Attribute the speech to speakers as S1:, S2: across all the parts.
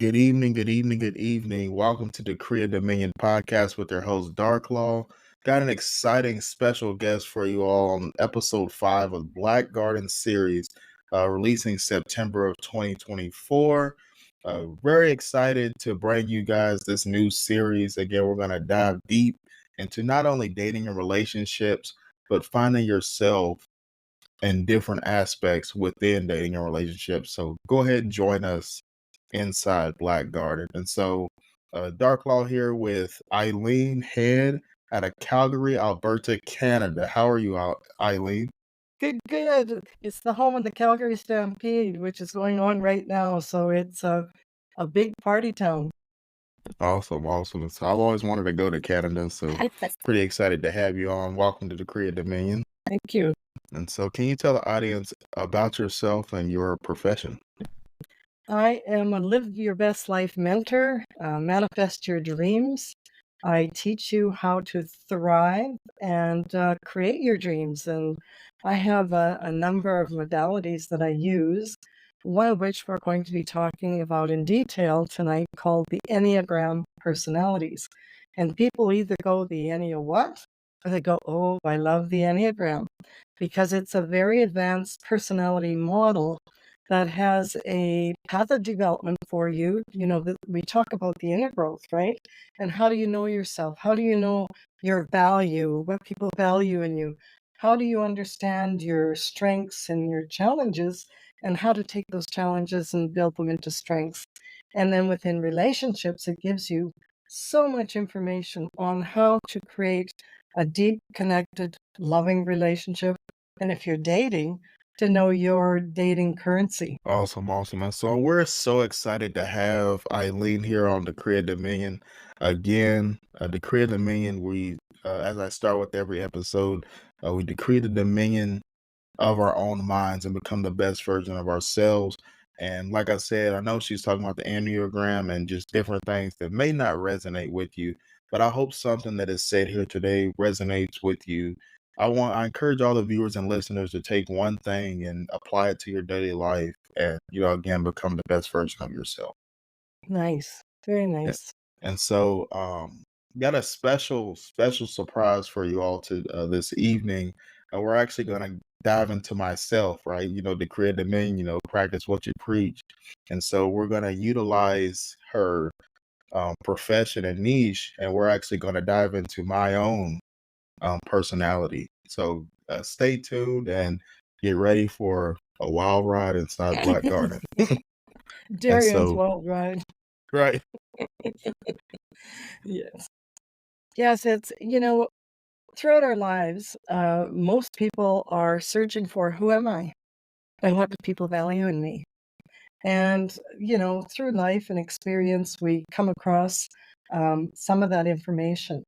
S1: Good evening, good evening, good evening. Welcome to the Creative Dominion podcast with their host, Dark Law. Got an exciting special guest for you all on episode 5 of the Black Garden series, releasing September of 2024. Very excited to bring you guys this new series. Again, we're going to dive deep into not only dating and relationships, but finding yourself in different aspects within dating and relationships. So go ahead and join us inside Black Garden. And so Dark Law here with Eileen Head out of Calgary, Alberta, Canada. How are you, Eileen?
S2: Good, good. It's the home of the Calgary Stampede, which is going on right now. So it's a big party town.
S1: Awesome, awesome. So I've always wanted to go to Canada, so pretty excited to have you on. Welcome to the Creative Dominion.
S2: Thank you.
S1: And so can you tell the audience about yourself and your profession?
S2: I am a Live Your Best Life mentor, manifest your dreams. I teach you how to thrive and create your dreams. And I have a number of modalities that I use, one of which we're going to be talking about in detail tonight, called the Enneagram personalities. And people either go the Ennea what? Or they go, oh, I love the Enneagram, because it's a very advanced personality model that has a path of development for you. You know, we talk about the inner growth, right? And how do you know yourself? How do you know your value, what people value in you? How do you understand your strengths and your challenges, and how to take those challenges and build them into strengths? And then within relationships, it gives you so much information on how to create a deep, connected, loving relationship. And if you're dating, to know your dating currency.
S1: Awesome, awesome. And so we're so excited to have Eileen here on the Creative Dominion. Again, the Creative Dominion, as I start with every episode, we decree the dominion of our own minds and become the best version of ourselves. And like I said, I know she's talking about the Enneagram and just different things that may not resonate with you, but I hope something that is said here today resonates with you. I encourage all the viewers and listeners to take one thing and apply it to your daily life and, again, become the best version of yourself.
S2: Nice. Very
S1: Yeah.
S2: nice.
S1: And so, got a special surprise for you all to this evening. We're actually going to dive into myself, right? The creative dominion, practice what you preach. And so we're going to utilize her profession and niche, and we're actually going to dive into my own personality. So stay tuned and get ready for a wild ride inside Black Garden. And
S2: Darian's
S1: so,
S2: wild ride.
S1: right.
S2: Yes. Yes, it's, throughout our lives, most people are searching for who am I and what do people value in me? And, through life and experience, we come across some of that information.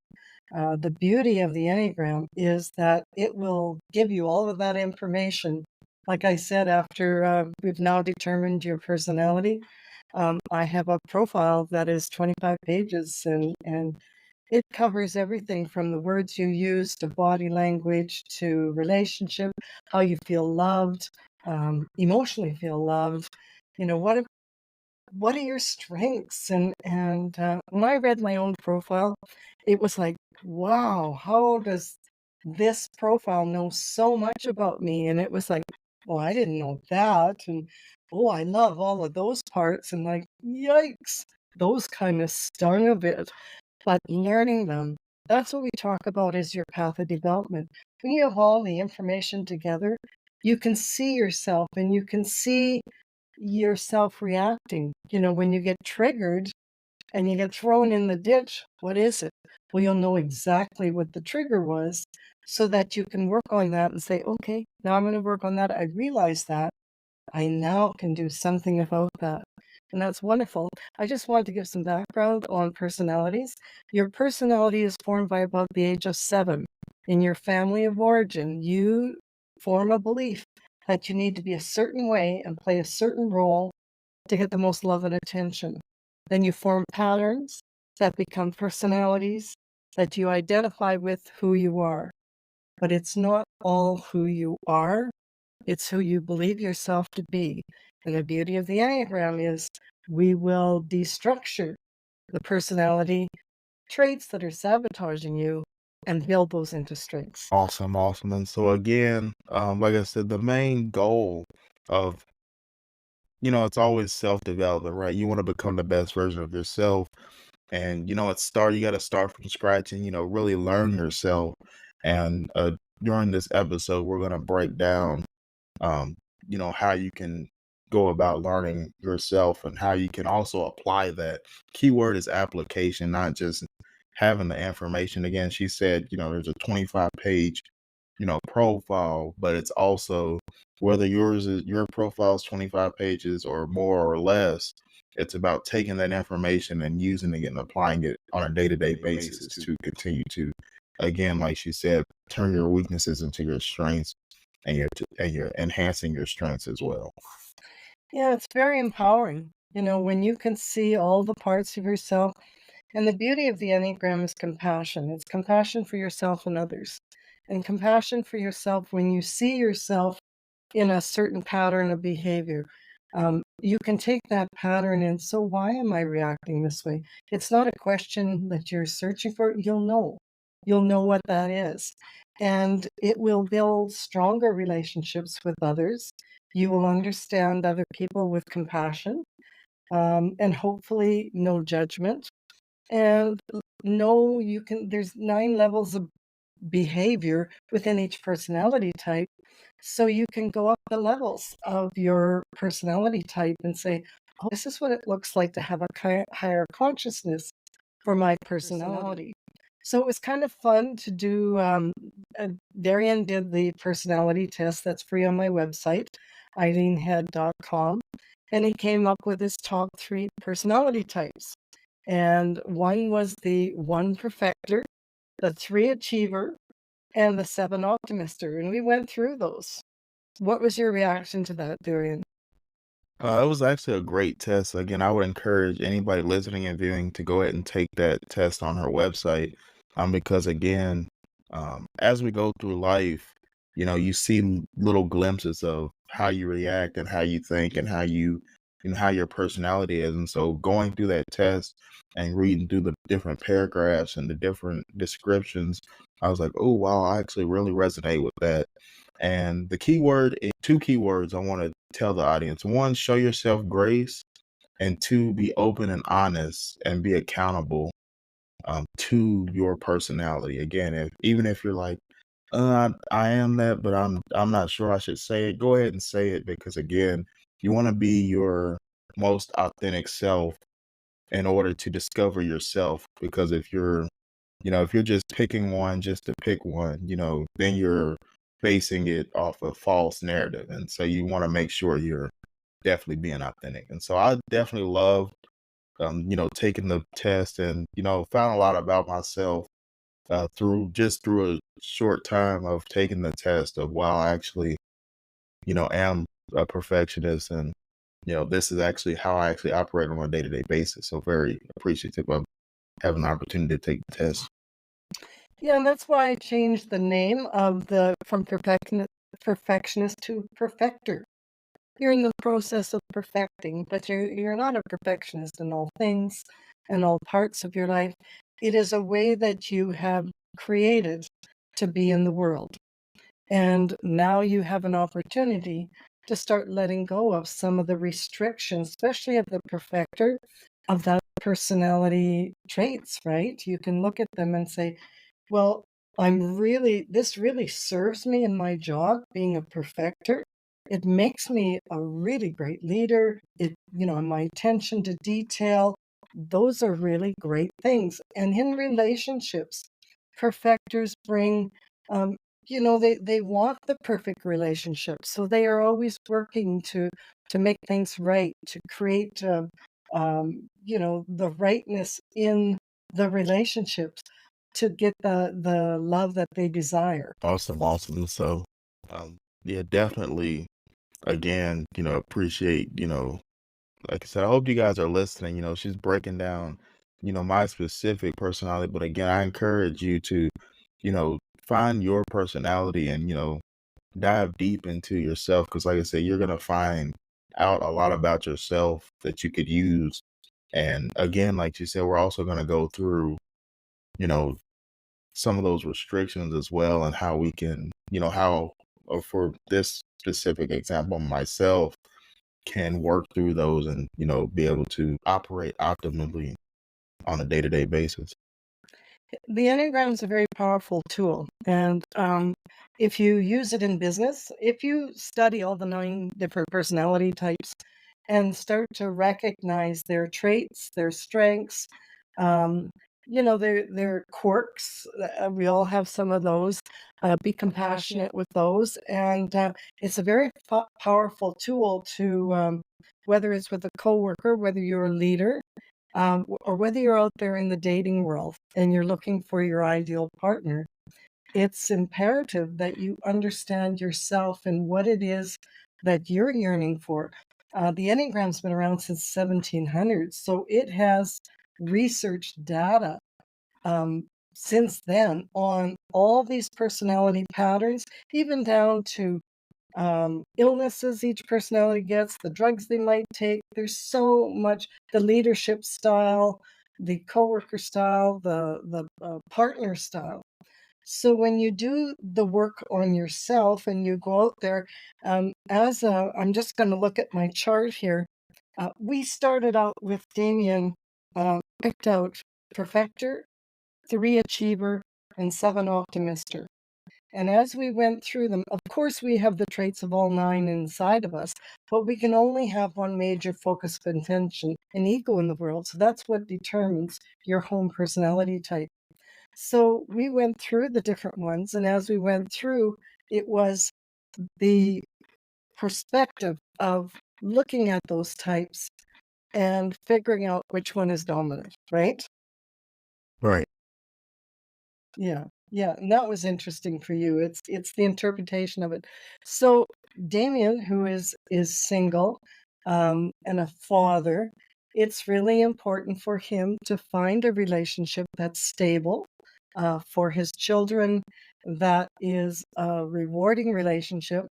S2: The beauty of the Enneagram is that it will give you all of that information. Like I said, after we've now determined your personality, I have a profile that is 25 pages, and it covers everything from the words you use to body language to relationship, how you feel loved, emotionally feel loved. What are your strengths? And when I read my own profile, it was like, wow, how does this profile know so much about me? And it was like, oh, I didn't know that. And oh, I love all of those parts. And like, yikes, those kind of stung a bit. But learning them, that's what we talk about is your path of development. When you have all the information together, you can see yourself and you can see yourself reacting. When you get triggered and you get thrown in the ditch, what is it? Well, you'll know exactly what the trigger was so that you can work on that and say, okay, now I'm going to work on that. I realize that. I now can do something about that. And that's wonderful. I just wanted to give some background on personalities. Your personality is formed by about the age of 7. In your family of origin, you form a belief that you need to be a certain way and play a certain role to get the most love and attention. Then you form patterns that become personalities that you identify with who you are. But it's not all who you are, it's who you believe yourself to be. And the beauty of the Enneagram is We will destructure the personality traits that are sabotaging you and build those into strengths.
S1: Awesome, awesome. And so again, like I said, the main goal of, it's always self-development, right? You want to become the best version of yourself. And, you got to start from scratch and, really learn yourself. And during this episode, we're going to break down, um, how you can go about learning yourself and how you can also apply that. Keyword is application, not just having the information. Again, she said, there's a 25-page, profile, but it's also whether your profile is 25 pages or more or less, it's about taking that information and using it and applying it on a day-to-day basis to continue to, again, like she said, turn your weaknesses into your strengths and you're enhancing your strengths as well.
S2: Yeah, it's very empowering, when you can see all the parts of yourself. And the beauty of the Enneagram is compassion. It's compassion for yourself and others, and compassion for yourself when you see yourself in a certain pattern of behavior. You can take that pattern and so why am I reacting this way? It's not a question that you're searching for. You'll know what that is. And it will build stronger relationships with others. You will understand other people with compassion, and hopefully no judgment. And no, there's 9 levels of behavior within each personality type. So you can go up the levels of your personality type and say, oh, this is what it looks like to have a higher consciousness for my personality. So it was kind of fun to do. Darian did the personality test that's free on my website, eileenhead.com. And he came up with his top 3 personality types. And one was the 1 perfecter, the 3 achiever, and the 7 optimister. And we went through those. What was your reaction to that, Darian?
S1: It was actually a great test. Again, I would encourage anybody listening and viewing to go ahead and take that test on her website. Because again, as we go through life, you see little glimpses of how you react and how you think and how your personality is. And so going through that test and reading through the different paragraphs and the different descriptions, I was like, oh, wow, I actually really resonate with that. And the two keywords I want to tell the audience: 1, show yourself grace, and 2, be open and honest and be accountable to your personality. Again, even if you're like, I am that, but I'm not sure I should say it. Go ahead and say it, because again, you want to be your most authentic self in order to discover yourself. Because if you're just picking one just to pick one, then you're basing it off a false narrative. And so you want to make sure you're definitely being authentic. And so I definitely loved, taking the test and, found a lot about myself through a short time of taking the test of, wow, I actually, am a perfectionist. And, this is actually how I actually operate on a day-to-day basis. So very appreciative of having the opportunity to take the test.
S2: Yeah, and that's why I changed the name from perfectionist to perfecter. You're in the process of perfecting, but you're not a perfectionist in all things and all parts of your life. It is a way that you have created to be in the world. And now you have an opportunity to start letting go of some of the restrictions, especially of the perfecter, of that personality traits, right? You can look at them and say, well, this really serves me in my job being a perfecter. It makes me a really great leader. My attention to detail, those are really great things. And in relationships, perfecters bring, they want the perfect relationship. So they are always working to make things right, to create, the rightness in the relationships, to get the love that they desire.
S1: Awesome, awesome. So, yeah, definitely, again, appreciate, like I said, I hope you guys are listening. She's breaking down, my specific personality. But again, I encourage you to, find your personality and, dive deep into yourself. Because like I said, you're going to find out a lot about yourself that you could use. And again, like you said, we're also going to go through, you know, some of those restrictions as well, and how we can, how, for this specific example, myself can work through those and, be able to operate optimally on a day-to-day basis.
S2: The Enneagram is a very powerful tool. And if you use it in business, if you study all the 9 different personality types and start to recognize their traits, their strengths, um, their quirks, we all have some of those. Be compassionate with those. And it's a very powerful tool to, whether it's with a coworker, whether you're a leader, or whether you're out there in the dating world and you're looking for your ideal partner, it's imperative that you understand yourself and what it is that you're yearning for. The Enneagram's been around since 1700s, so it has research data since then on all these personality patterns, even down to illnesses each personality gets, the drugs they might take. There's so much, the leadership style, the coworker style, the partner style. So when you do the work on yourself and you go out there, I'm just going to look at my chart here. We started out with Damien, picked out Perfector, 3 Achiever, and 7 Optimister. And as we went through them, of course, we have the traits of all 9 inside of us, but we can only have one major focus of intention, an ego in the world. So that's what determines your home personality type. So we went through the different ones. And as we went through, it was the perspective of looking at those types and figuring out which one is dominant, right?
S1: Right.
S2: Yeah. Yeah, and that was interesting for you. It's the interpretation of it. So Damien, who is single, and a father, it's really important for him to find a relationship that's stable, for his children, that is a rewarding relationship,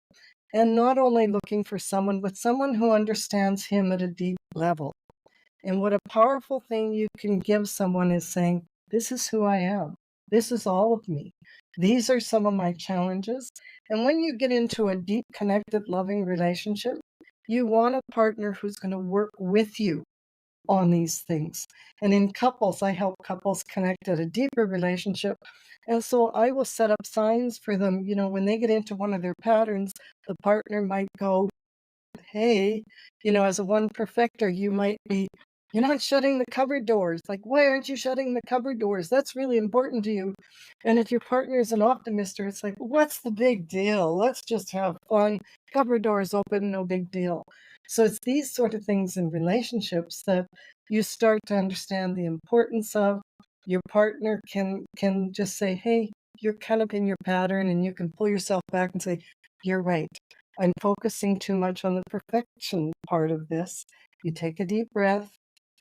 S2: and not only looking for someone, but someone who understands him at a deep level. And what a powerful thing you can give someone is saying, this is who I am. This is all of me. These are some of my challenges. And when you get into a deep, connected, loving relationship, you want a partner who's going to work with you on these things. And in couples, I help couples connect at a deeper relationship. And so I will set up signs for them. When they get into one of their patterns, the partner might go, hey, as a 1 perfecter, you might be, you're not shutting the cupboard doors. Like, why aren't you shutting the cupboard doors? That's really important to you. And if your partner is an optimister, it's like, what's the big deal? Let's just have fun. Cupboard doors open, no big deal. So it's these sort of things in relationships that you start to understand the importance of. Your partner can just say, hey, you're kind of in your pattern, and you can pull yourself back and say, you're right. I'm focusing too much on the perfection part of this. You take a deep breath,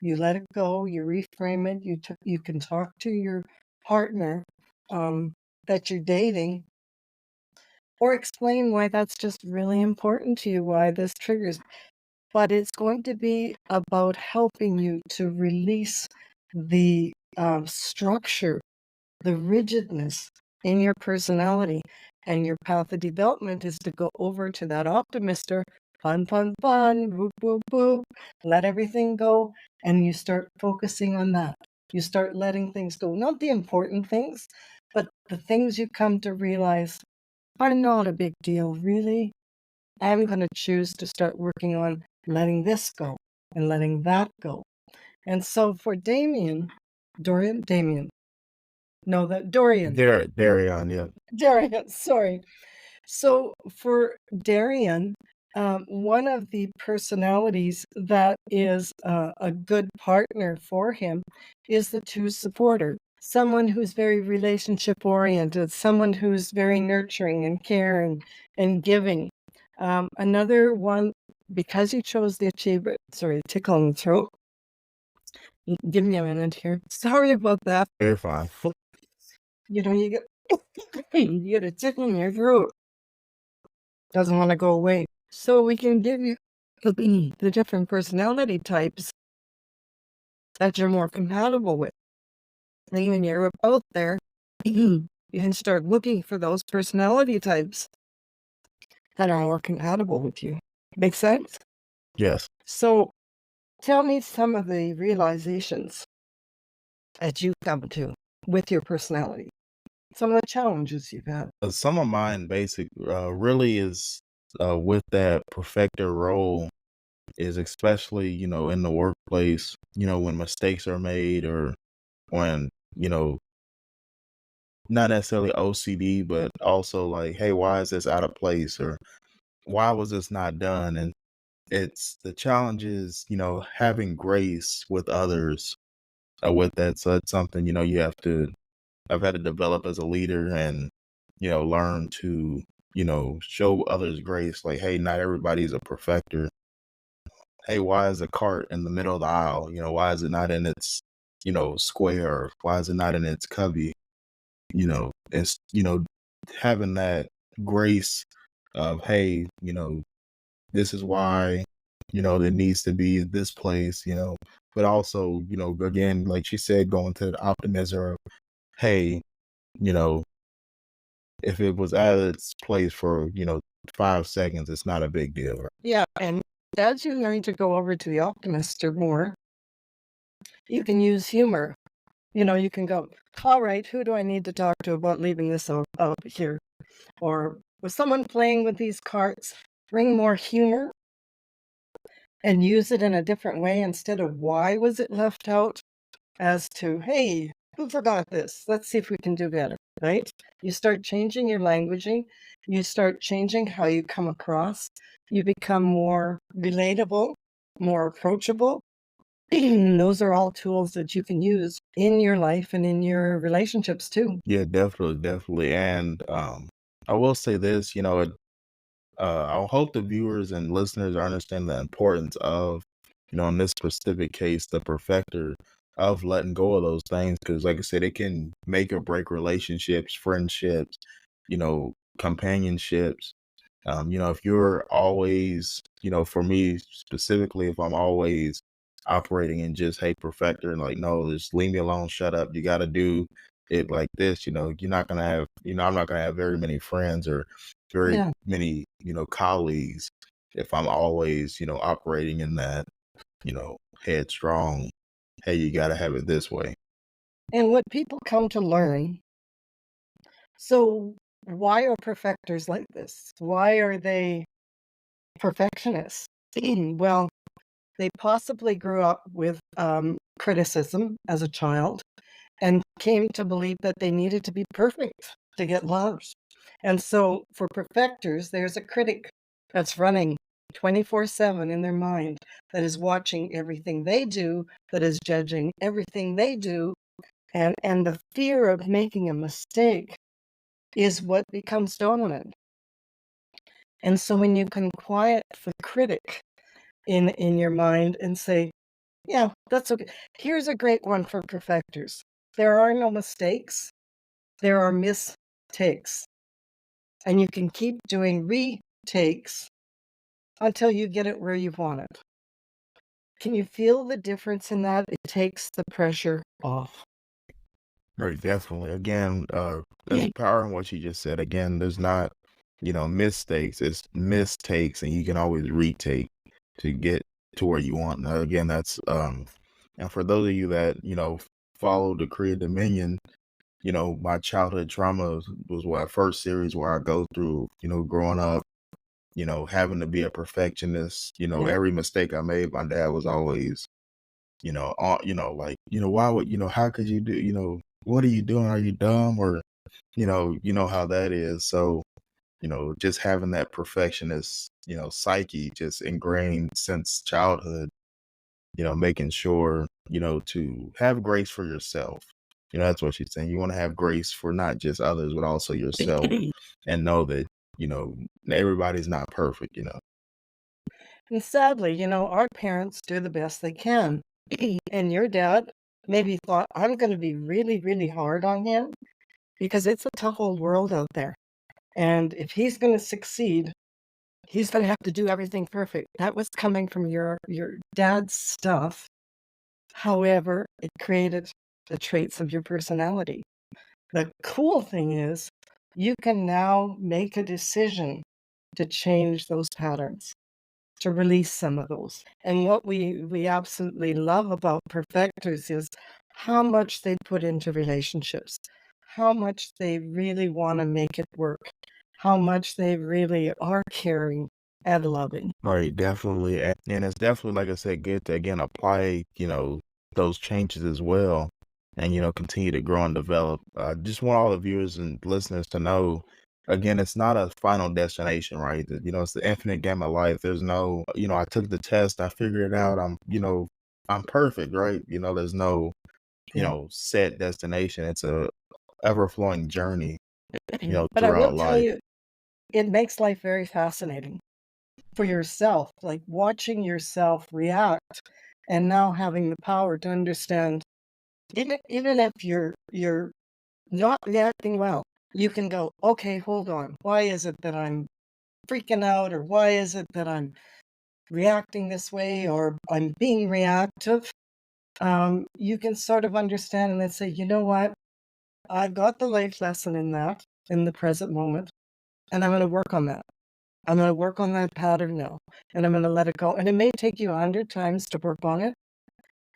S2: you let it go, you reframe it, you can talk to your partner that you're dating, or explain why that's just really important to you, why this triggers. But it's going to be about helping you to release the structure, the rigidness in your personality. And your path of development is to go over to that optimister, fun, fun, fun, boop, boop, boop, let everything go. And you start focusing on that. You start letting things go, not the important things, but the things you come to realize are not a big deal, really. I'm going to choose to start working on letting this go and letting that go. And so for Damien, Dorian.
S1: Darion, yeah.
S2: Darian, sorry. So for Darian, one of the personalities that is a good partner for him is the 2 supporter. Someone who's very relationship oriented, someone who's very nurturing and caring and giving. Another one, because he chose the achiever, tickle in the throat. Give me a minute here. Sorry about that.
S1: You're fine.
S2: You get you get a tickle in your throat. Doesn't want to go away. So we can give you the different personality types that you're more compatible with. And when you're out there, you can start looking for those personality types that are more compatible with you. Make sense?
S1: Yes.
S2: So tell me some of the realizations that you've come to with your personality. Some of the challenges you've had.
S1: Some of mine really is with that perfecter role is especially, in the workplace, when mistakes are made or when, not necessarily OCD, but also like, hey, why is this out of place? Or why was this not done? And it's the challenge is, having grace with others with that. So it's something, I've had to develop as a leader and, learn to, show others grace. Like, hey, not everybody's a perfecter. Hey, why is a cart in the middle of the aisle? Why is it not in its, square? Why is it not in its cubby? It's, having that grace of, hey, this is why, it needs to be this place, but also, again, like she said, going to the optimism of, hey, you know, if it was at its place for, 5 seconds, it's not a big deal. Right?
S2: Yeah, and as you learn to go over to the optimist or more, you can use humor. You can go, all right, who do I need to talk to about leaving this out here? Or was someone playing with these carts? Bring more humor and use it in a different way instead of why was it left out as to, hey, who forgot this? Let's see if we can do better, right? You start changing your languaging. You start changing how you come across. You become more relatable, more approachable. Those are all tools that you can use in your life and in your relationships too.
S1: Yeah, definitely. And I will say this, I hope the viewers and listeners understand the importance of, in this specific case, the perfecter of letting go of those things. Because, like I said, it can make or break relationships, friendships, companionships. If you're always, for me specifically, if I'm always operating in just, hey, perfecter, and like, no, just leave me alone, shut up. You got to do it like this, you're not going to have, I'm not going to have very many friends or very
S2: Yeah.
S1: many, colleagues if I'm always, operating in that, headstrong, hey, you got to have it this way.
S2: And what people come to learn. So, why are perfectors like this? Why are they perfectionists? Well, they possibly grew up with criticism as a child and came to believe that they needed to be perfect to get loved. And so, for perfectors, there's a critic that's running 24/7 in their mind that is watching everything they do, that is judging everything they do. And the fear of making a mistake is what becomes dominant. And so when you can quiet the critic in your mind and say, yeah, that's okay. Here's a great one for perfectors. There are no mistakes. There are mistakes. And you can keep doing retakes until you get it where you want it. Can you feel the difference in that? It takes the pressure off.
S1: Right, definitely. Again, there's power in what you just said. Again, there's not, mistakes. It's mistakes, and you can always retake to get to where you want. Now, again, that's and for those of you that follow the Korea Dominion, my childhood trauma was what first series where I go through, growing up, having to be a perfectionist.
S2: Yeah.
S1: Every mistake I made, my dad was always, like, why would, how could you do, what are you doing? Are you dumb? Or, you know how that is. So, just having that perfectionist, psyche just ingrained since childhood, making sure, to have grace for yourself. That's what she's saying. You want to have grace for not just others, but also yourself and know that, everybody's not perfect,
S2: And sadly, our parents do the best they can. And your dad maybe thought, I'm going to be really, really hard on him because it's a tough old world out there. And if he's going to succeed, he's gonna have to do everything perfect. That was coming from your dad's stuff. However, it created the traits of your personality. The cool thing is you can now make a decision to change those patterns, to release some of those. And what we absolutely love about perfectors is how much they put into relationships, how much they really want to make it work, how much they really are caring and loving.
S1: Right, definitely. And it's definitely, like I said, good to again apply, those changes as well and, continue to grow and develop. I just want all the viewers and listeners to know, again, it's not a final destination, right? It's the infinite game of life. There's no, I took the test, I figured it out, I'm perfect, right? There's no,
S2: Yeah.
S1: set destination. It's a ever flowing journey,
S2: But I will
S1: throughout
S2: tell
S1: life.
S2: you, it makes life very fascinating for yourself, like watching yourself react and now having the power to understand, even if you're not reacting well, you can go, okay, hold on. Why is it that I'm freaking out? Or why is it that I'm reacting this way or I'm being reactive? You can sort of understand and then say, you know what? I've got the life lesson in that in the present moment, and I'm going to work on that. I'm going to work on that pattern now, and I'm going to let it go. And it may take you 100 times to work on it,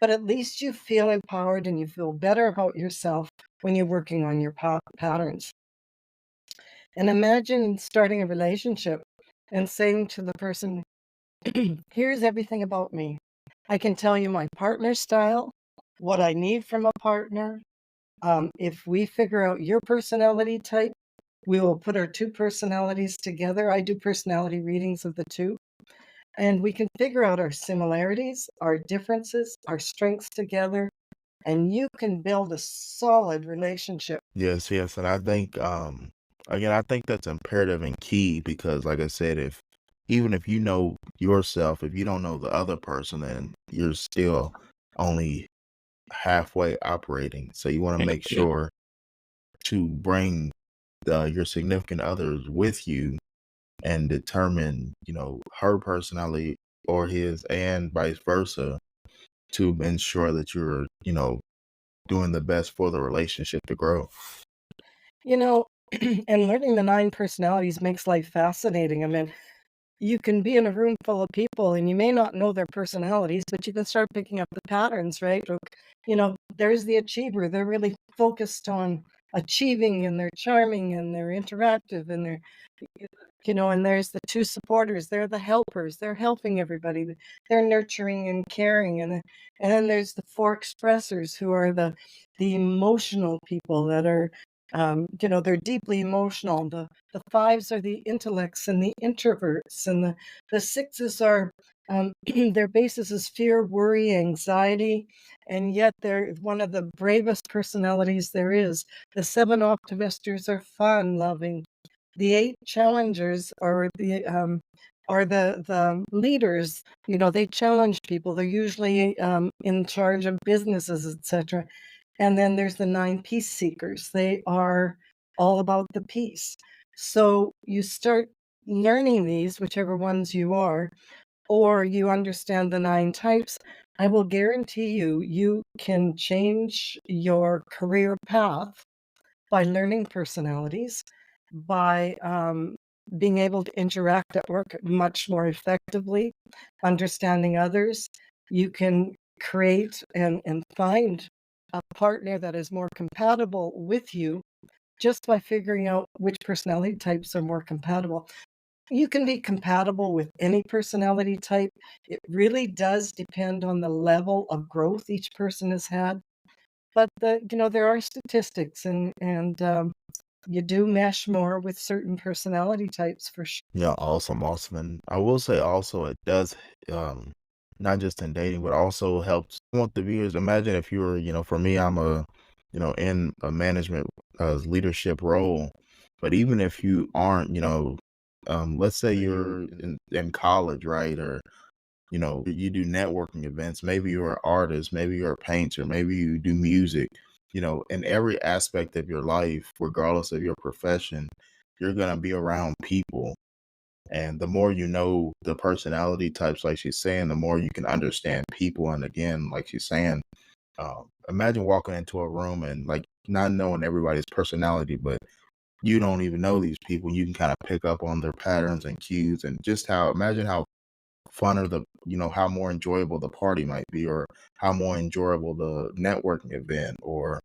S2: but at least you feel empowered and you feel better about yourself when you're working on your patterns. And imagine starting a relationship and saying to the person, here's everything about me. I can tell you my partner style, what I need from a partner. If we figure out your personality type, we will put our two personalities together. I do personality readings of the two, and we can figure out our similarities, our differences, our strengths together, and you can build a solid relationship.
S1: Yes, yes, and I think, again, I think that's imperative and key because, like I said, if even if you know yourself, if you don't know the other person, then you're still only halfway operating. So you want to make sure to bring your significant others with you and determine, her personality or his, and vice versa, to ensure that you're, doing the best for the relationship to grow.
S2: You know, and learning the 9 personalities makes life fascinating. I mean, you can be in a room full of people and you may not know their personalities, but you can start picking up the patterns, right? Look, there's the achiever. They're really focused on achieving and they're charming and they're interactive and and there's the 2 supporters. They're the helpers. They're helping everybody. They're nurturing and caring. And then there's the 4 expressors who are the emotional people that are, they're deeply emotional. The 5s are the intellects and the introverts, and the 6s are, their basis is fear, worry, anxiety, and yet they're one of the bravest personalities there is. The 7 optimisters are fun loving. The 8 challengers are the leaders. They challenge people. They're usually in charge of businesses, etc. And then there's the 9 peace seekers. They are all about the peace. So you start learning these, whichever ones you are, or you understand the 9 types. I will guarantee you, you can change your career path by learning personalities, by being able to interact at work much more effectively, understanding others. You can create and find a partner that is more compatible with you just by figuring out which personality types are more compatible. You can be compatible with any personality type. It really does depend on the level of growth each person has had. But there are statistics, and you do mesh more with certain personality types for sure.
S1: Yeah, awesome, awesome. And I will say also it does, um not just in dating, but also helps. I want the viewers, imagine if you were, for me, I'm in a management leadership role, but even if you aren't, let's say you're in college, right? Or you do networking events. Maybe you're an artist, maybe you're a painter, maybe you do music. In every aspect of your life, regardless of your profession, you're gonna be around people. And the more you know the personality types, like she's saying, the more you can understand people. And again, like she's saying, imagine walking into a room and like not knowing everybody's personality, but you don't even know these people. You can kind of pick up on their patterns and cues, and just how, imagine how fun or the, how more enjoyable the party might be, or how more enjoyable the networking event, or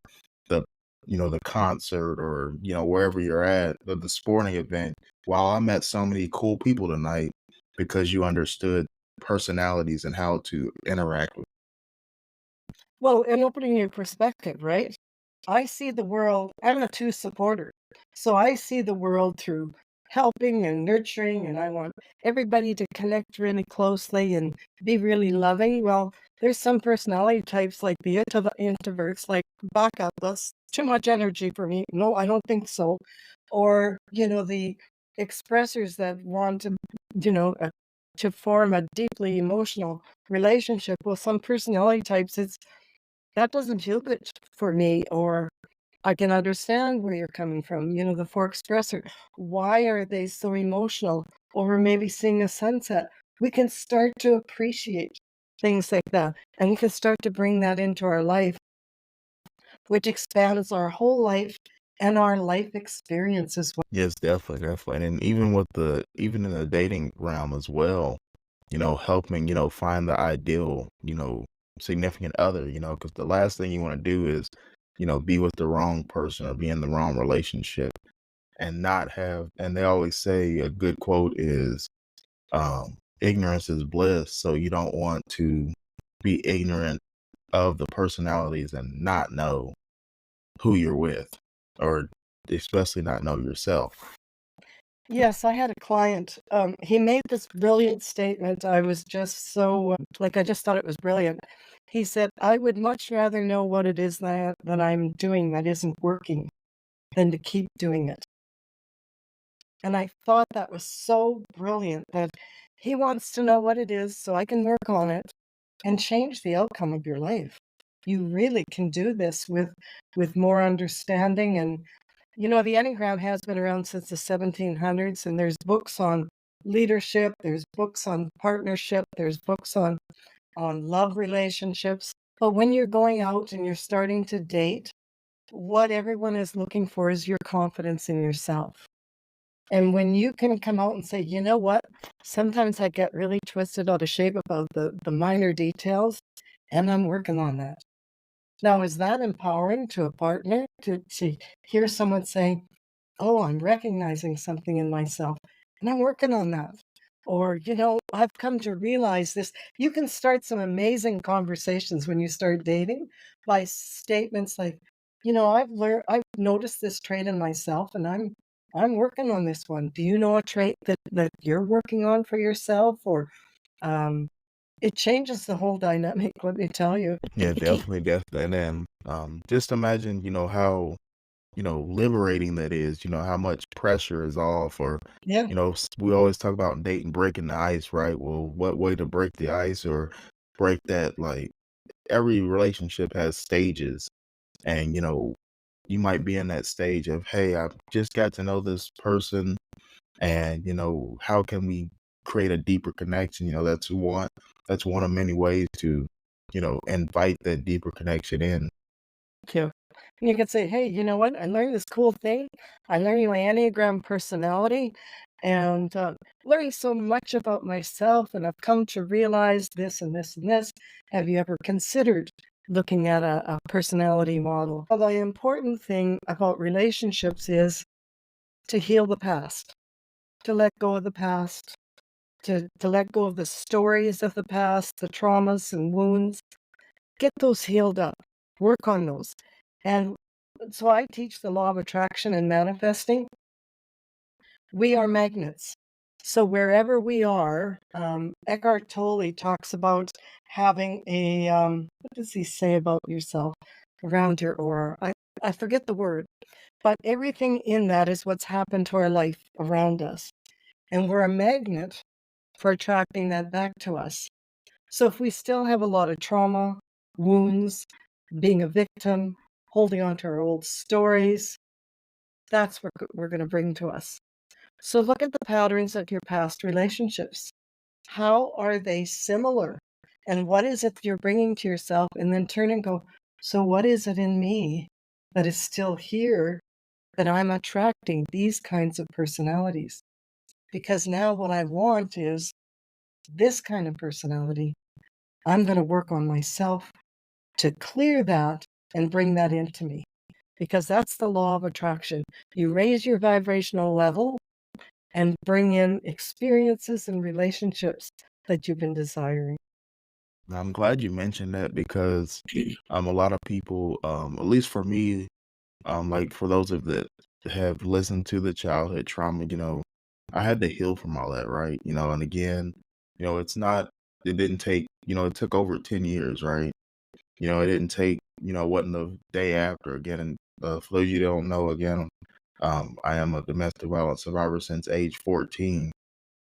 S1: the, the concert, or, wherever you're at, the sporting event. Wow, I met so many cool people tonight because you understood personalities and how to interact with.
S2: Well, and opening your perspective, right? I see the world, I'm a two supporter. So I see the world through helping and nurturing, and I want everybody to connect really closely and be really loving. Well, there's some personality types like the introverts, like back up, that's too much energy for me. No, I don't think so. Or, the expressors that want to, you know, uh, to form a deeply emotional relationship. Well, some personality types, that doesn't feel good for me, or I can understand where you're coming from. The four expressor. Why are they so emotional over maybe seeing a sunset? We can start to appreciate things like that. And we can start to bring that into our life, which expands our whole life and our life experience as well.
S1: Yes, definitely, definitely. And even with even in the dating realm as well, helping, find the ideal, significant other, because the last thing you want to do is, be with the wrong person or be in the wrong relationship and not have, and they always say a good quote is, ignorance is bliss. So you don't want to be ignorant of the personalities and not know who you're with, or especially not know yourself.
S2: Yes, I had a client. He made this brilliant statement. I was just so, like, I just thought it was brilliant. He said, I would much rather know what it is that I'm doing that isn't working than to keep doing it. And I thought that was so brilliant that he wants to know what it is so I can work on it and change the outcome of your life. You really can do this with more understanding. And the Enneagram has been around since the 1700s, and there's books on leadership, there's books on partnership, there's books on love relationships. But when you're going out and you're starting to date, what everyone is looking for is your confidence in yourself. And when you can come out and say, you know what, sometimes I get really twisted out of shape about the minor details, and I'm working on that. Now, is that empowering to a partner to hear someone say, oh, I'm recognizing something in myself and I'm working on that? Or, I've come to realize this. You can start some amazing conversations when you start dating by statements like, I've noticed this trait in myself and I'm working on this one. Do you know a trait that you're working on for yourself? Or um, it changes the whole dynamic, let me tell you.
S1: Yeah, definitely, definitely. And then just imagine, how, liberating that is, how much pressure is off, or,
S2: Yeah.
S1: we always talk about dating breaking the ice, right? Well, what way to break the ice or break that? Like, every relationship has stages, and, you might be in that stage of, hey, I've just got to know this person, and, how can we create a deeper connection? That's one of many ways to, invite that deeper connection in.
S2: Too. And you could say, hey, you know what? I learned this cool thing. I learned my Enneagram personality and learning so much about myself. And I've come to realize this and this and this. Have you ever considered looking at a personality model? Well, the important thing about relationships is to heal the past, to let go of the past, to let go of the stories of the past, the traumas and wounds. Get those healed up, work on those. And so I teach the law of attraction and manifesting. We are magnets. So wherever we are, Eckhart Tolle talks about having what does he say about yourself around your aura? I forget the word, but everything in that is what's happened to our life around us. And we're a magnet for attracting that back to us. So if we still have a lot of trauma, wounds, being a victim, holding on to our old stories, that's what we're going to bring to us. So look at the patterns of your past relationships. How are they similar? And what is it you're bringing to yourself? And then turn and go, so what is it in me that is still here that I'm attracting these kinds of personalities? Because now what I want is this kind of personality. I'm going to work on myself to clear that and bring that into me. Because that's the law of attraction. You raise your vibrational level and bring in experiences and relationships that you've been desiring.
S1: I'm glad you mentioned that because a lot of people, at least for me, like for those of that have listened to the childhood trauma, I had to heal from all that, right? And again, it's not, it didn't take, it took over 10 years, right? It didn't take, wasn't the day after. Again, and for those of you that don't know, again, I am a domestic violence survivor since age 14.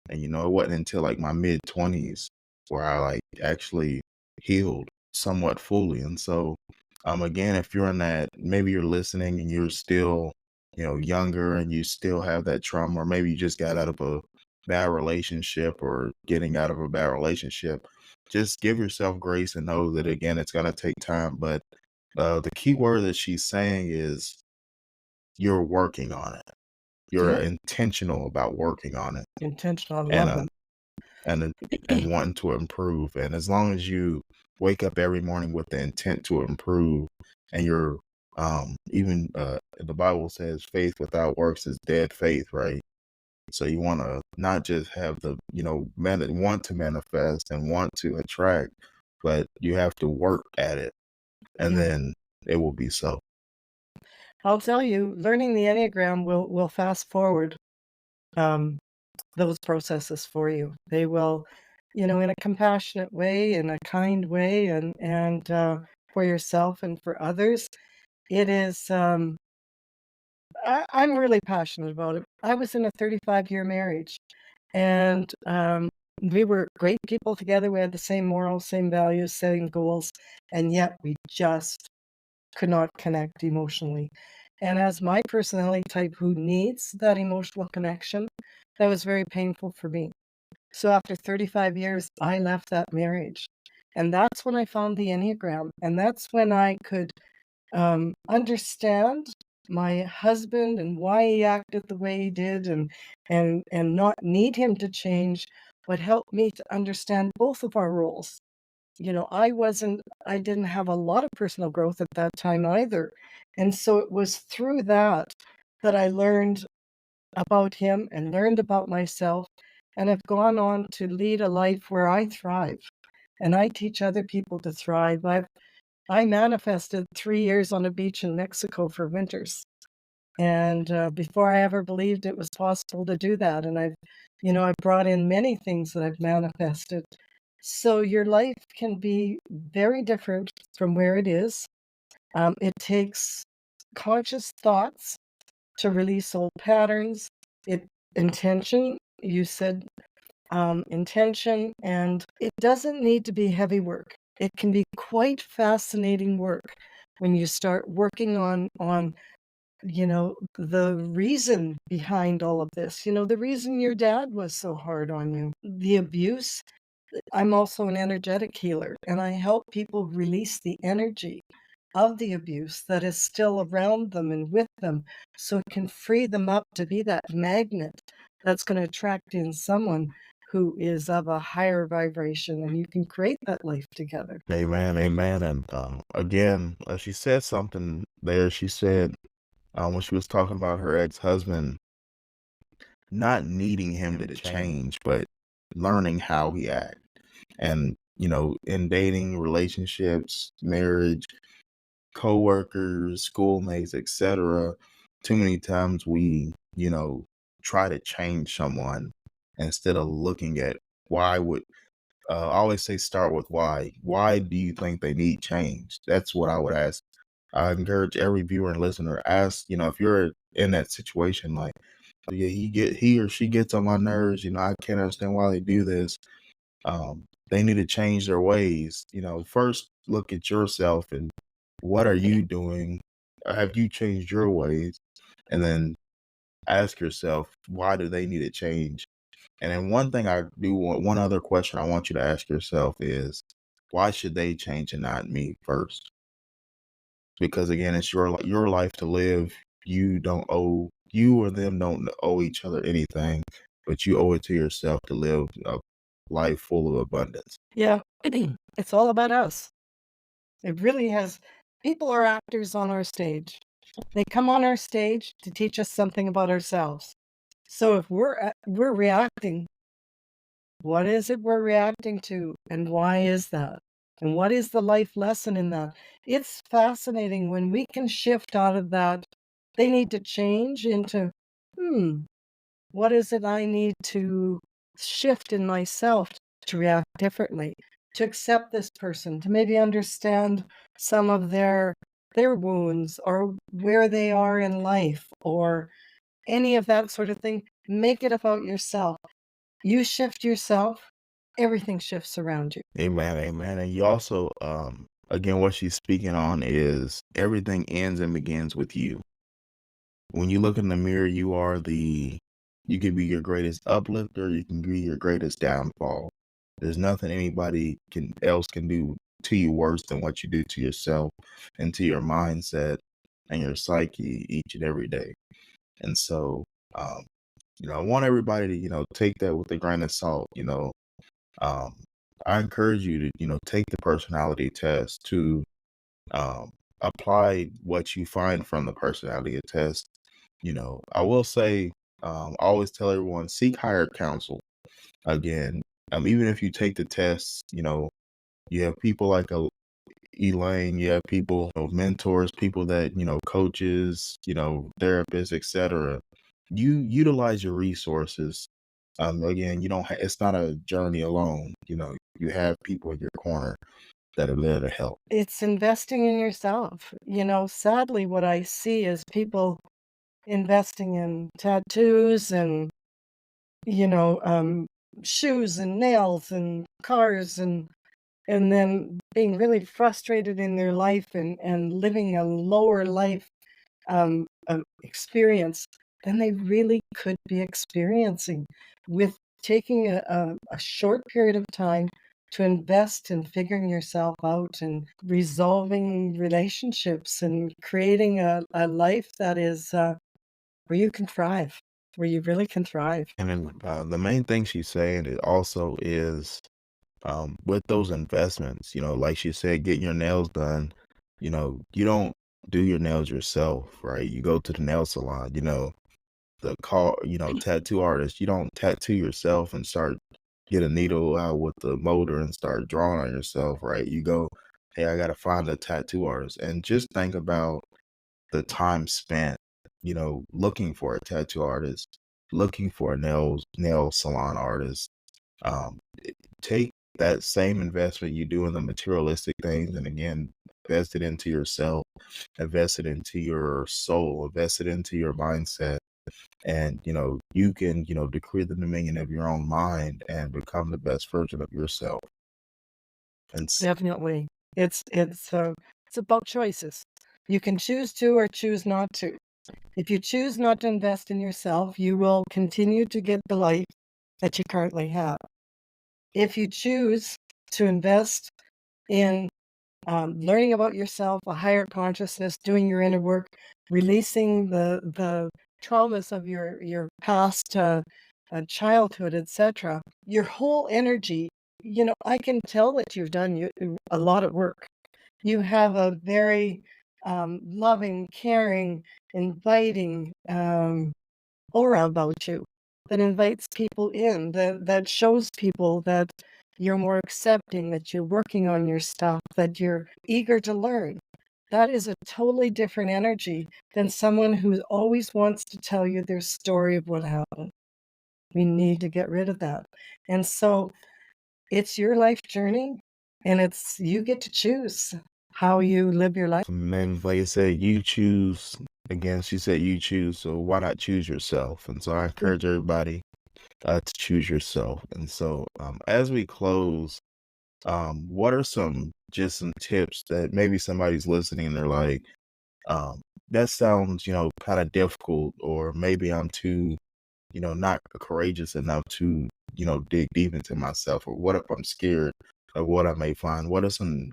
S1: And it wasn't until like my mid 20s where I like actually healed somewhat fully. And so, again, if you're in that, maybe you're listening and you're still, younger and you still have that trauma, or maybe you just got out of a bad relationship or getting out of a bad relationship, just give yourself grace and know that again, it's going to take time. But the key word that she's saying is you're working on it. You're
S2: Yep.
S1: intentional about working on it.
S2: Intentional. I
S1: And
S2: love them.
S1: and wanting to improve. And as long as you wake up every morning with the intent to improve, and you're even the Bible says faith without works is dead faith, right? So you want to not just have the want to manifest and want to attract, but you have to work at it, and
S2: Yeah.
S1: then it will be so.
S2: I'll tell you, learning the Enneagram will fast forward those processes for you. They will, in a compassionate way, in a kind way, and for yourself and for others. It is. I'm really passionate about it. I was in a 35-year marriage, and we were great people together. We had the same morals, same values, same goals, and yet we just could not connect emotionally. And as my personality type who needs that emotional connection, that was very painful for me. So after 35 years, I left that marriage. And that's when I found the Enneagram. And that's when I could understand my husband and why he acted the way he did, and not need him to change, but help me to understand both of our roles. I didn't have a lot of personal growth at that time either. And so it was through that I learned about him and learned about myself, and have gone on to lead a life where I thrive and I teach other people to thrive. I manifested 3 years on a beach in Mexico for winters. And before I ever believed it was possible to do that, and I brought in many things that I've manifested. So your life can be very different from where it is. It takes conscious thoughts to release old patterns. Intention, you said, intention, and it doesn't need to be heavy work. It can be quite fascinating work when you start working on the reason behind all of this. The reason your dad was so hard on you, the abuse. I'm also an energetic healer, and I help people release the energy of the abuse that is still around them and with them, so it can free them up to be that magnet that's going to attract in someone who is of a higher vibration, and you can create that life together.
S1: Amen, amen. And again, she said something there. She said when she was talking about her ex-husband, not needing him to change, but learning how he acts. And, in dating, relationships, marriage, coworkers, schoolmates, etc., too many times we, try to change someone instead of looking at why would I always say start with why. Why do you think they need change? That's what I would ask. I encourage every viewer and listener, ask, if you're in that situation, like, yeah, he or she gets on my nerves, I can't understand why they do this. They need to change their ways. First look at yourself and what are you doing? Have you changed your ways? And then ask yourself, why do they need to change? And then one other question I want you to ask yourself is, why should they change and not me first? Because again, it's your life to live. You or them don't owe each other anything, but you owe it to yourself to live a life full of abundance.
S2: Yeah, it's all about us. It really has. People are actors on our stage. They come on our stage to teach us something about ourselves. So if we're reacting, what is it we're reacting to, and why is that? And what is the life lesson in that? It's fascinating when we can shift out of that. They need to change into, hmm, what is it I need to shift in myself to react differently, to accept this person, to maybe understand some of their wounds or where they are in life or any of that sort of thing. Make it about yourself. You shift yourself, everything shifts around you.
S1: Amen, amen. And you also, again, what she's speaking on is everything ends and begins with you. When you look in the mirror, you can be your greatest uplifter, you can be your greatest downfall. There's nothing anybody else can do to you worse than what you do to yourself and to your mindset and your psyche each and every day. And so, um, I want everybody to, take that with a grain of salt. Um, I encourage you to, take the personality test to um, apply what you find from the personality test. I will say, always tell everyone, seek higher counsel. Again, even if you take the test, you have people like Elaine, you have people, mentors, people that, coaches, therapists, etc. You utilize your resources. Again, you don't. It's not a journey alone. You have people in your corner that are there to help.
S2: It's investing in yourself. Sadly, what I see is people investing in tattoos and, you know, um, shoes and nails and cars and then being really frustrated in their life and living a lower life experience than they really could be experiencing with taking a short period of time to invest in figuring yourself out and resolving relationships and creating a life that is where you can thrive, where you really can thrive.
S1: And then the main thing she's saying it also is with those investments, like she said, getting your nails done, you don't do your nails yourself, right? You go to the nail salon, tattoo artist, you don't tattoo yourself and get a needle out with the motor and start drawing on yourself, right? You go, hey, I got to find a tattoo artist. And just think about the time spent, looking for a tattoo artist, looking for a nail salon artist. Take that same investment you do in the materialistic things, and again, invest it into yourself, invest it into your soul, invest it into your mindset. And, you can, decree the dominion of your own mind and become the best version of yourself. And
S2: Definitely. It's about choices. You can choose to or choose not to. If you choose not to invest in yourself, you will continue to get the life that you currently have. If you choose to invest in learning about yourself, a higher consciousness, doing your inner work, releasing the traumas of your past childhood, etc., your whole energy, I can tell that you've done a lot of work. You have a very loving, caring, inviting aura about you that invites people in, that shows people that you're more accepting, that you're working on your stuff, that you're eager to learn. That is a totally different energy than someone who always wants to tell you their story of what happened. We need to get rid of that. And so it's your life journey, and you get to choose how you live your life.
S1: and then, like I said, you choose. Again, she said you choose, so why not choose yourself? And so I encourage everybody to choose yourself. And so, as we close, what are some tips that maybe somebody's listening and they're like, that sounds, kind of difficult, or maybe I'm too, not courageous enough to, dig deep into myself, or what if I'm scared of what I may find? What are some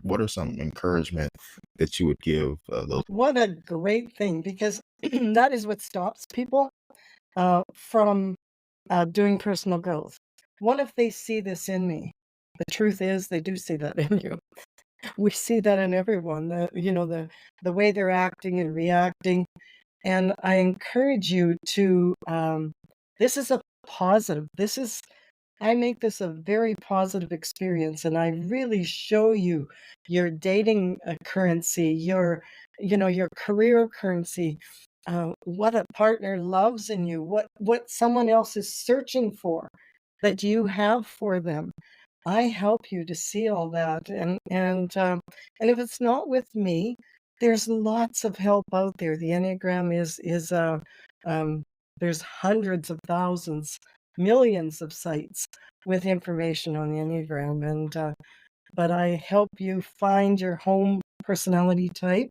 S1: encouragement that you would give those?
S2: What a great thing, because that is what stops people from doing personal growth. What if they see this in me? The truth is, they do see that in you. We see that in everyone. The way they're acting and reacting. And I encourage you to. This is a positive. I make this a very positive experience, and I really show you your dating currency, your career currency, what a partner loves in you, what someone else is searching for that you have for them. I help you to see all that, and if it's not with me, there's lots of help out there. The Enneagram is um, there's hundreds of thousands, millions of sites with information on the Enneagram, but I help you find your home personality type.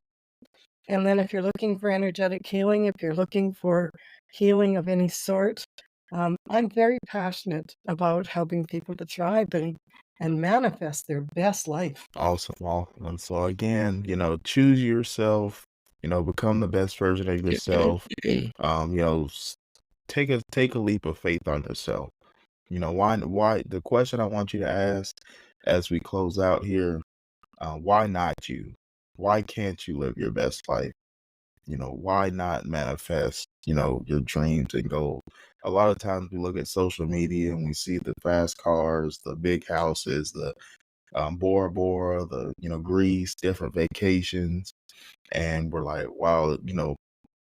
S2: And then if you're looking for energetic healing, if you're looking for healing of any sort, I'm very passionate about helping people to thrive and manifest their best life.
S1: Awesome, awesome. And so again, choose yourself, become the best version of yourself. Take a leap of faith on yourself. Why the question I want you to ask as we close out here, why not you? Why can't you live your best life? Why not manifest, your dreams and goals? A lot of times we look at social media and we see the fast cars, the big houses, the Bora Bora, the, Greece, different vacations. And we're like, wow,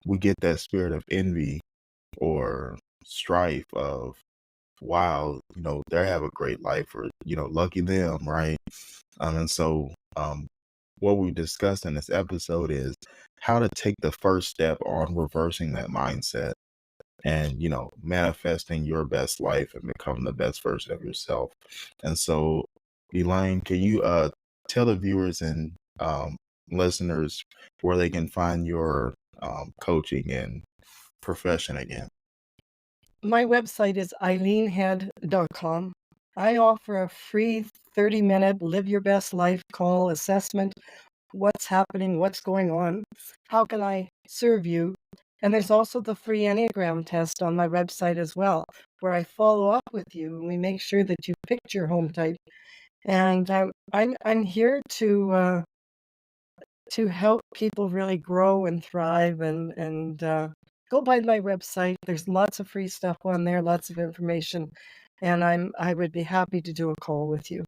S1: we get that spirit of envy or strife of, wow, they have a great life, or, lucky them, right? And so what we discussed in this episode is how to take the first step on reversing that mindset and, manifesting your best life and becoming the best version of yourself. And so, Elaine, can you tell the viewers and listeners where they can find your coaching and profession again?
S2: My website is eileenhead.com. I offer a free 30-minute live your best life call assessment. What's happening? What's going on? How can I serve you? And there's also the free Enneagram test on my website as well, where I follow up with you and we make sure that you picked your home type. And I'm here to help people really grow and thrive, and go by my website. There's lots of free stuff on there, lots of information, and I would be happy to do a call with you.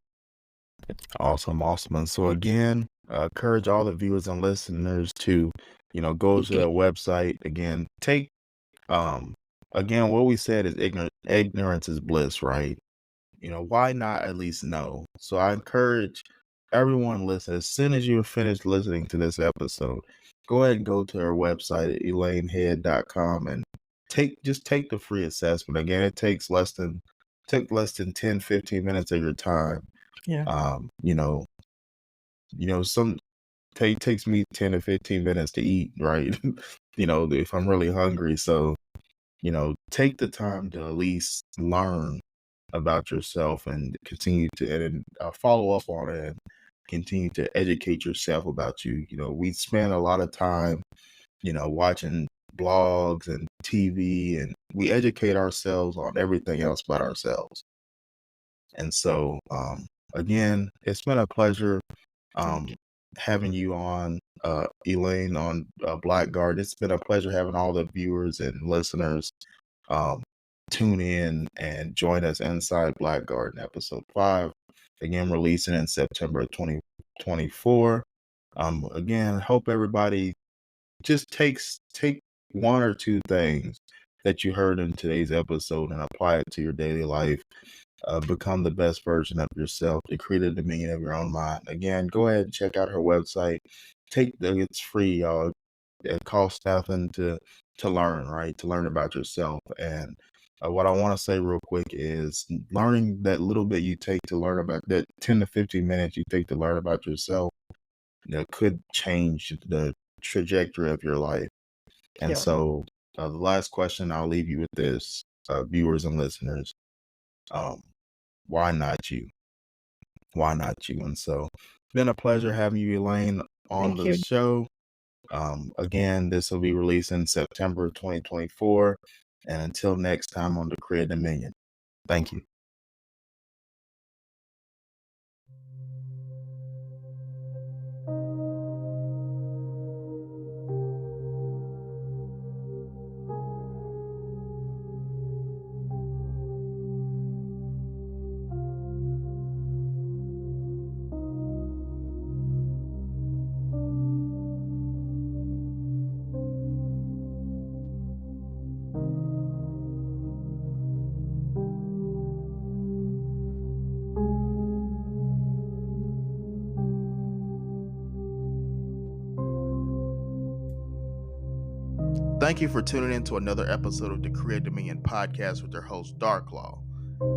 S1: Awesome, awesome. And so again, encourage all the viewers and listeners to, go to that website. Again, again, what we said is ignorance is bliss, right? Why not at least know? So I encourage everyone listen, as soon as you're finished listening to this episode, go ahead and go to our website at elainehead.com and take the free assessment. Again, it took less than 10-15 minutes of your time.
S2: Yeah.
S1: Some takes me 10 to 15 minutes to eat, right? If I'm really hungry. So, take the time to at least learn about yourself and continue to and follow up on it and continue to educate yourself about you. We spend a lot of time, watching blogs and TV, and we educate ourselves on everything else but ourselves. And so, again, it's been a pleasure having you on, Elaine, on Blackguard. It's been a pleasure having all the viewers and listeners um, tune in and join us inside Blackguard in episode 5. Again, releasing in September 2024. Again, hope everybody just take one or two things that you heard in today's episode and apply it to your daily life. Become the best version of yourself to create a dominion of your own mind. Again, go ahead and check out her website. It's free, y'all. It costs nothing to learn, right? To learn about yourself. And what I want to say real quick is learning that little bit you take to learn about that 10 to 15 minutes you take to learn about yourself, could change the trajectory of your life. And
S2: Yeah.
S1: so the last question, I'll leave you with this, viewers and listeners. Why not you? Why not you? And so it's been a pleasure having you, Elaine, on
S2: Thank
S1: the
S2: you.
S1: show. Again, this will be released in September 2024. And until next time on the Creative Dominion, thank you. Thank you for tuning in to another episode of the Creative Dominion podcast with your host, Darklaw.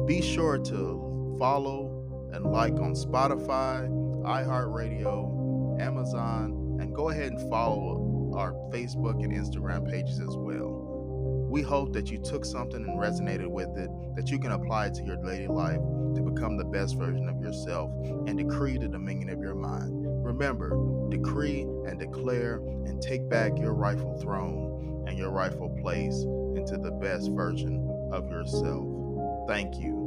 S1: Be sure to follow and like on Spotify, iHeartRadio, Amazon, and go ahead and follow our Facebook and Instagram pages as well. We hope that you took something and resonated with it, that you can apply it to your daily life to become the best version of yourself and decree the dominion of your mind. Remember, decree and declare and take back your rightful throne and your rightful place into the best version of yourself. Thank you.